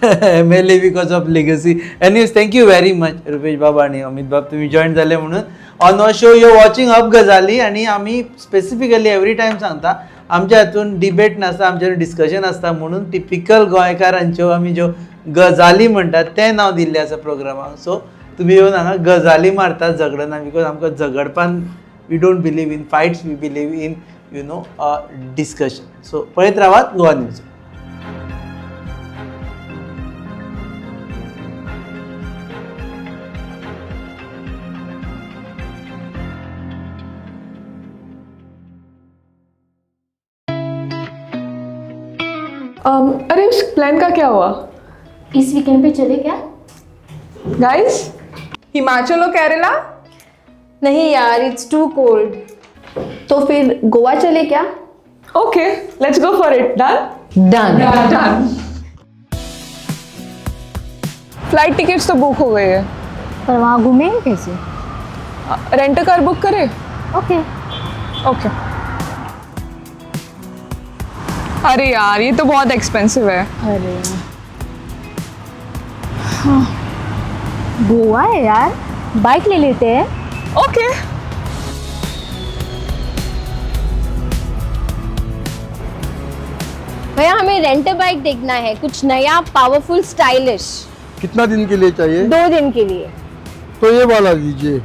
MLA because of legacy. Anyways thank you very much Rupesh बाबा आणि अमित बाब, तुम्ही जॉईन जाले म्हणून. On our show you watching up गजाली. आणि आम्ही स्पेसिफिकली एवरी टायम सांगता आमच्या हातून डिबेट नासता, आमच्या डिस्कशन आसता म्हणून टिपिकल गोंयकारांच्यो आमी ज्यो गजाली म्हणटात तें नांव दिल्लें आसा प्रोग्रामाक. सो तुमी येवन हांगा गजाली मारतात झगडना, बिकॉज आमकां झगडपान we don't believe in fights, we believe in discussion. So पळयत रावात गोवा न्यूज. अरे उस प्लान का क्या हुआ? इस वीकेंड पे चले क्या? गाइस, हिमाचल और केरला? नहीं यार, इट्स टू कोल्ड. तो फिर गोवा चले क्या? Okay, let's go for it. Done done done. Flight tickets तो बुक हो गए हैं. पर वहाँ घूमेंगे कैसे? रेंट कार बुक करें? ओके. ओके. अरे यार, ये तो बहुत एक्सपेंसिव है. अरे हाँ. गोवा है यार, बाइक ले लेते हैं. ओके. भैया हमें रेंट बाइक देखना है, कुछ नया पावरफुल स्टाइलिश. कितना दिन के लिए चाहिए? 2 दिन के लिए. तो ये वाला लीजिए,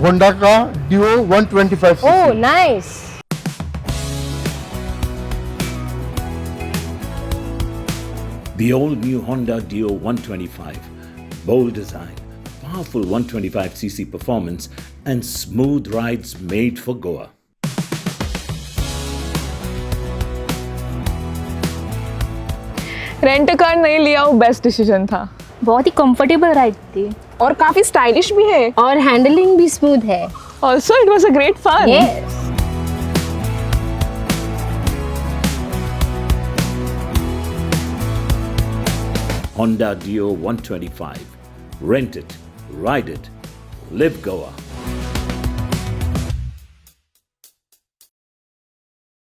होंडा का Dio 125. Oh nice. The all-new Honda Dio 125. Bold design, powerful 125cc performance, and smooth rides made for Goa. Rent car नहीं लिया वो बेस्ट डिसीजन था. बहुत ही कंफर्टेबल राइड थी और काफी स्टाइलिश भी है. और हैंडलिंग भी स्मूथ है. Also it was a great fun. Yes. Honda Dio 125. Rent it, ride it, live Goa.